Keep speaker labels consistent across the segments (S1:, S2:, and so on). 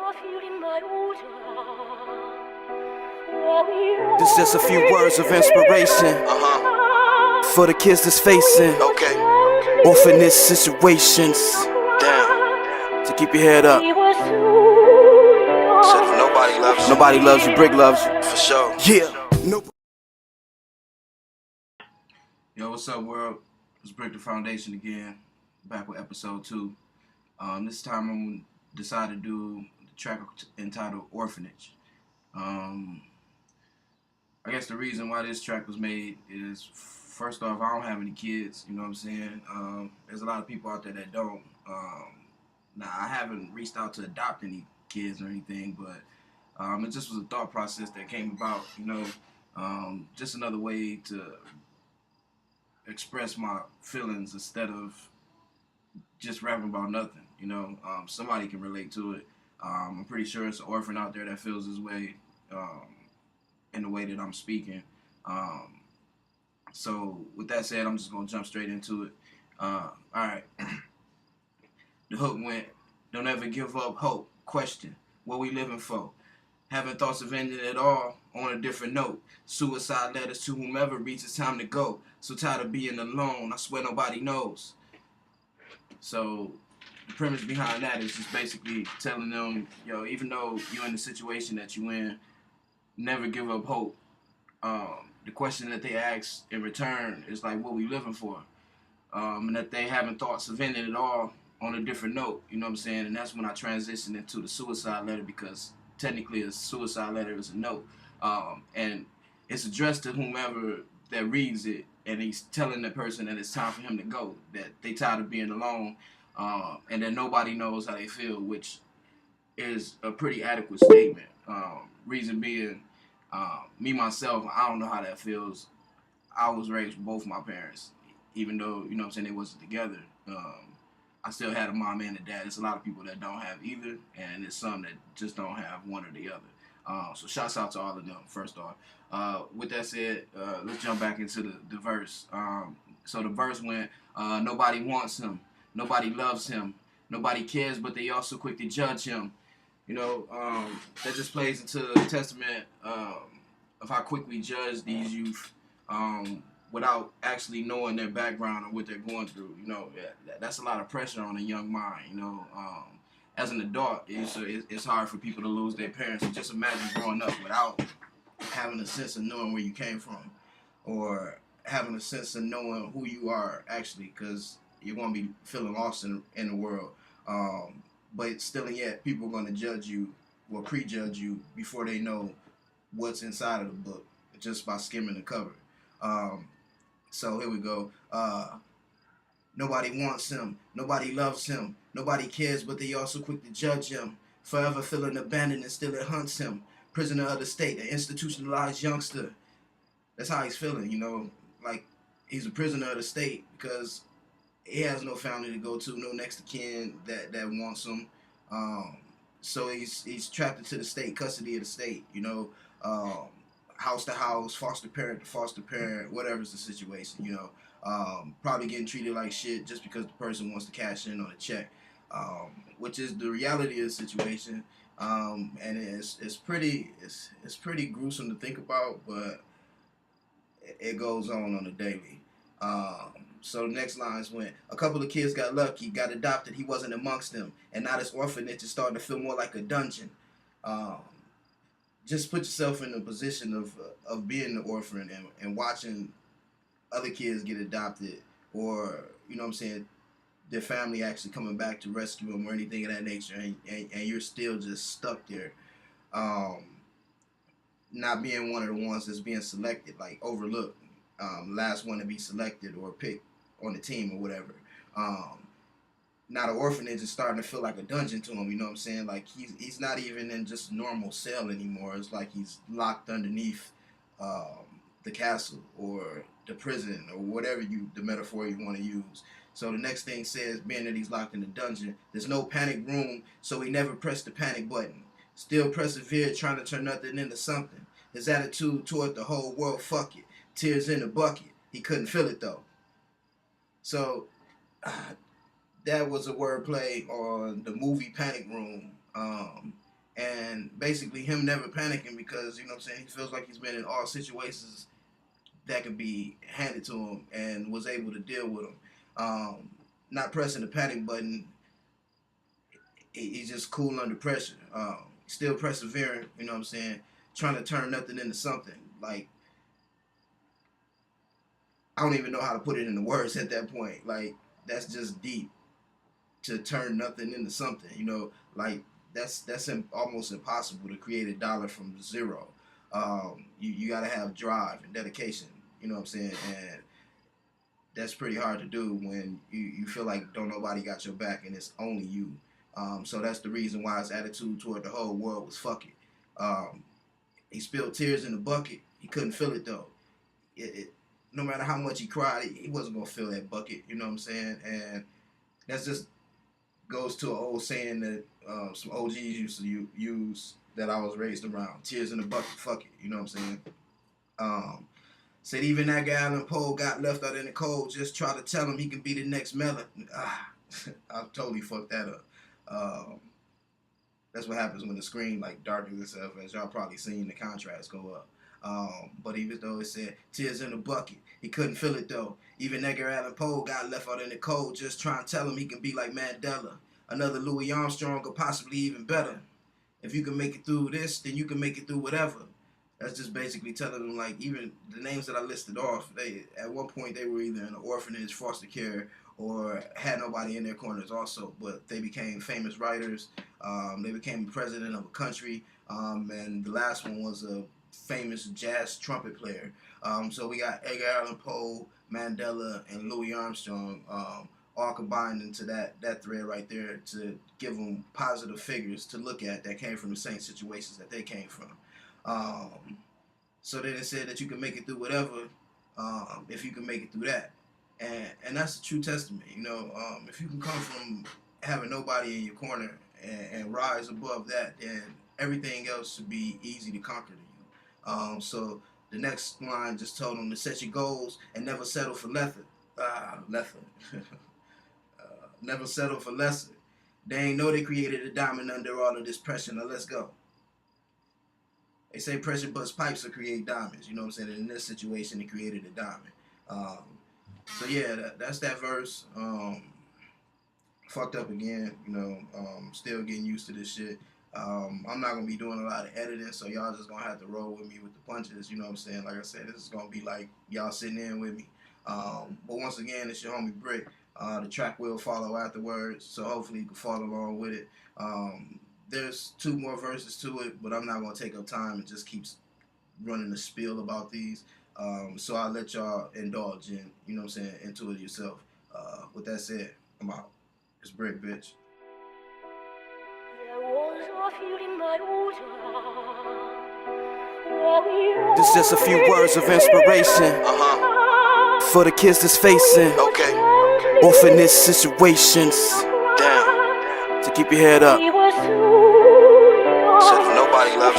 S1: This is just a few words of inspiration for the kids that's facing orphanage situations. Damn. So keep your head up.
S2: So if nobody loves you,
S1: Nobody loves you, Brick loves you.
S2: for sure.
S1: Yeah.
S3: Yo, what's up, world? It's Brick the Foundation again, back with episode 2. This time I'm gonna decide to do the track entitled Orphanage. I guess the reason why this track was made is, first off, I don't have any kids, you know what I'm saying? There's a lot of people out there that don't. Now, I haven't reached out to adopt any kids or anything, but it just was a thought process that came about, you know, just another way to express my feelings instead of just rapping about nothing, you know. Somebody can relate to it. I'm pretty sure it's an orphan out there that feels this way in the way that I'm speaking. So with that said, I'm just gonna jump straight into it. Alright. The hook went, don't ever give up hope. Question, what we living for? Having thoughts of ending it all on a different note. Suicide letters to whomever reaches time to go. So tired of being alone, I swear nobody knows. So the premise behind that is just basically telling them, yo, even though you're in the situation that you're in, never give up hope. The question that they ask in return is like, what we living for? And that they having thoughts of ending it all on a different note, you know what I'm saying? And that's when I transitioned into the suicide letter, because technically a suicide letter is a note. And it's addressed to whomever that reads it, and he's telling the person that it's time for him to go, that they tired of being alone, and that nobody knows how they feel, which is a pretty adequate statement. Reason being, me myself, I don't know how that feels. I was raised with both my parents, even though, you know what I'm saying, they wasn't together. I still had a mom and a dad. There's a lot of people that don't have either, and there's some that just don't have one or the other. So shouts out to all of them, first off. With that said, let's jump back into the verse. So the verse went, nobody wants him, nobody loves him, nobody cares, but they also quick to judge him. You know, that just plays into the testament of how quick we judge these youth without actually knowing their background or what they're going through. You know, that's a lot of pressure on a young mind. You know, as an adult, it's hard for people to lose their parents. So just imagine growing up without having a sense of knowing where you came from, or having a sense of knowing who you are actually, because you're going to be feeling lost in the world. But still and yet, people are going to judge you or prejudge you before they know what's inside of the book, just by skimming the cover. So here we go. Nobody wants him, nobody loves him, nobody cares, but they also quick to judge him. Forever feeling abandoned and still it hunts him. Prisoner of the state, an institutionalized youngster. That's how he's feeling, you know, like he's a prisoner of the state because he has no family to go to, no next of kin that wants him. So he's trapped into the state, custody of the state, you know, house to house, foster parent to foster parent, whatever's the situation, you know. Probably getting treated like shit just because the person wants to cash in on a check, which is the reality of the situation. And it's pretty gruesome to think about, but it goes on a daily. So the next lines went, a couple of kids got lucky, got adopted, he wasn't amongst them, and now this orphanage is starting to feel more like a dungeon. Just put yourself in the position of being the orphan and watching other kids get adopted, or, you know what I'm saying, their family actually coming back to rescue them or anything of that nature, and you're still just stuck there. Not being one of the ones that's being selected, like overlooked, last one to be selected or picked on the team or whatever. Now the orphanage is starting to feel like a dungeon to him, you know what I'm saying? Like he's not even in just a normal cell anymore. It's like he's locked underneath the castle or the prison or whatever the metaphor you want to use. So the next thing says, being that he's locked in the dungeon, there's no panic room, so he never pressed the panic button. Still persevered, trying to turn nothing into something. His attitude toward the whole world, fuck it. Tears in the bucket. He couldn't feel it though. So that was a wordplay on the movie Panic Room. And basically him never panicking because, you know what I'm saying, he feels like he's been in all situations that could be handed to him and was able to deal with them. Not pressing the panic button. He's just cool under pressure. Still persevering, you know what I'm saying, trying to turn nothing into something. Like, I don't even know how to put it into words at that point. Like, that's just deep, to turn nothing into something, you know. Like, that's almost impossible to create a dollar from zero. You got to have drive and dedication, you know what I'm saying, and that's pretty hard to do when you feel like don't nobody got your back and it's only you. So that's the reason why his attitude toward the whole world was fuck it. He spilled tears in the bucket. He couldn't feel it though. No matter how much he cried, he wasn't gonna fill that bucket. You know what I'm saying? And that's just goes to an old saying that some OGs used to use that I was raised around. Tears in the bucket, fuck it. You know what I'm saying? Said even that guy Allen Poe got left out in the cold. Just try to tell him he can be the next Mellon. I totally fucked that up. That's what happens when the screen like darkens itself, as y'all probably seen the contrast go up. But even though it said tears in the bucket, he couldn't feel it though. Even Edgar Allan Poe got left out in the cold. Just trying to tell him he can be like Mandela, another Louis Armstrong, or possibly even better. If you can make it through this, then you can make it through whatever. That's just basically telling them, like, even the names that I listed off, they at one point they were either in an orphanage, foster care, or had nobody in their corners also, but they became famous writers. They became the president of a country, and the last one was a famous jazz trumpet player. So we got Edgar Allan Poe, Mandela, and Louis Armstrong all combined into that thread right there to give them positive figures to look at that came from the same situations that they came from. So then it said that you can make it through whatever if you can make it through that. And that's a true testament, you know. If you can come from having nobody in your corner and rise above that, then everything else should be easy to conquer to you. So the next line just told them to set your goals and never settle for lesser. Never settle for lesser. They ain't know they created a diamond under all of this pressure. Now let's go. They say pressure busts pipes to create diamonds. You know what I'm saying? And in this situation, it created a diamond. So yeah, that's that verse. Fucked up again, you know. Still getting used to this shit. I'm not gonna be doing a lot of editing, so y'all just gonna have to roll with me with the punches. You know what I'm saying? Like I said, this is gonna be like y'all sitting in with me. But once again, it's your homie Brick. The track will follow afterwards, so hopefully you can follow along with it. There's 2 more verses to it, but I'm not gonna take up time and just keep running the spiel about these. So I'll let y'all indulge in, you know what I'm saying, into it yourself. With that said, I'm out. It's Brick, bitch.
S1: This is just a few words of inspiration for the kids that's facing orphanage situations. Damn. So keep your head up.
S3: So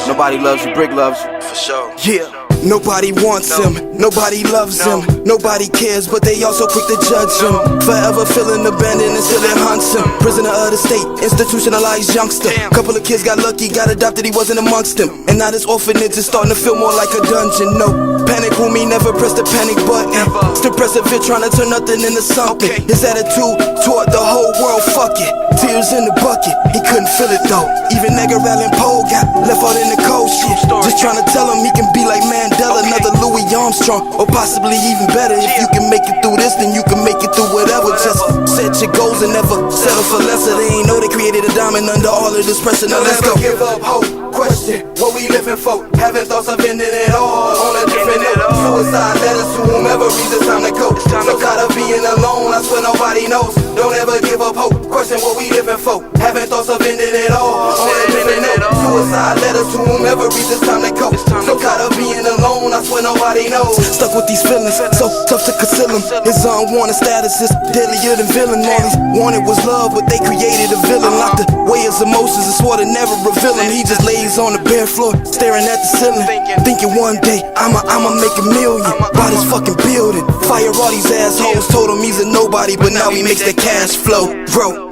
S1: Nobody loves you, Brick loves you.
S3: for sure.
S1: Yeah. Nobody wants him, nobody loves him, nobody cares, but they also quick to judge him. Forever feeling abandoned and still it haunts him. Prisoner of the state, institutionalized youngster. Couple of kids got lucky, got adopted, he wasn't amongst them. And now this orphanage is starting to feel more like a dungeon. No panic with me, never press the panic button. Still persevere, trying to turn nothing into something. His attitude toward the whole world, fuck it. Tears in the bucket, he couldn't feel it though. Even Edgar Allan Poe got left out in the cold shit. Just trying to tell him he can be like Mandela, another Louis Armstrong, or possibly even better. If you can make it through this, then you can make it through whatever. Just set your goals and never settle for lesser. They ain't know they created a diamond under all of this pressure. Now let's go. Give up hope, question what we living for. Having thoughts of ending it all on a different note. Suicide letters to whomever reads it's time to go. So tired of being alone, I swear nobody knows. Don't ever give up hope, question what we living for. Having thoughts of ending it all on a different note. Suicide letters to whomever reads it's time to go. So tired of being alone, I swear nobody knows. Stuck with these feelings, so tough to conceal them. His unwanted status is deadlier than villain. All he wanted was love, but they created a villain. Locked away his emotions and swore to never reveal him. He just lays on the bare floor, staring at the ceiling, thinking one day I'ma make a million. Buy this fucking building, fire all these assholes. Told him he's a nobody, but now he makes that cash flow, bro.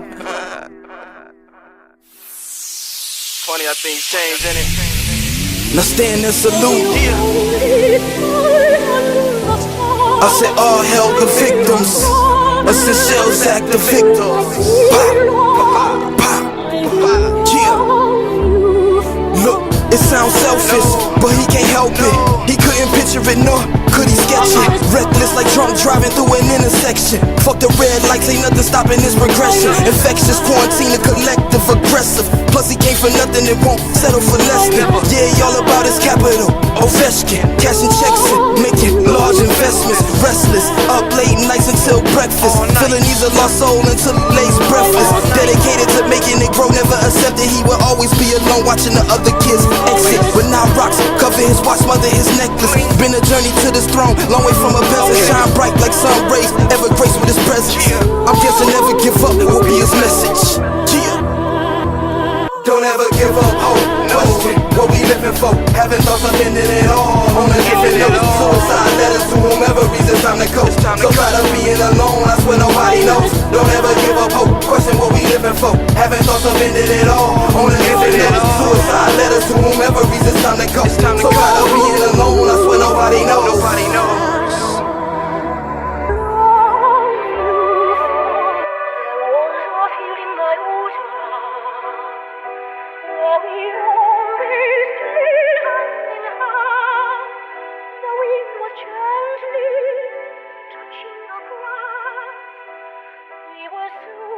S3: funny how things change, ain't it?
S1: Now stand and salute. I said all hell the victims. A shells act the victims. Pop, pop, yeah. Look, it sounds selfish, but he can't help it. He couldn't picture it, nor could he sketch it. Reckless like drunk driving through an intersection. Fuck the red lights, ain't nothing stopping his progression. Infectious, quarantine, a collective, aggressive. Plus he came for nothing and won't settle for less than. Yeah, he all about his capital. Ovechkin, cashing checks and making large investments. Restless, up late nights until breakfast. Feeling he's a lost soul until he lays breathless. Dedicated to making it grow, never accepted he would always be alone, watching the other kids exit. But now rocks cover his watch, smother his necklace. Been a journey to this throne, long way from a peasant. Shine bright like sun rays, ever grace with his presence. I'm guessing never give up will be his message. Yeah. Don't ever give up hope. Question what we living for. Having thoughts of ending it all. On a different note. Suicide letters to whomever reason time to go. So tired of being alone, I swear nobody knows. Don't ever give up hope. Question what we living for. Having thoughts of ending it all. On a different note. Suicide letters to whomever reason time to go. So tired of being alone, I swear nobody knows. Nobody knows.
S2: Gently touching the grass, we were soon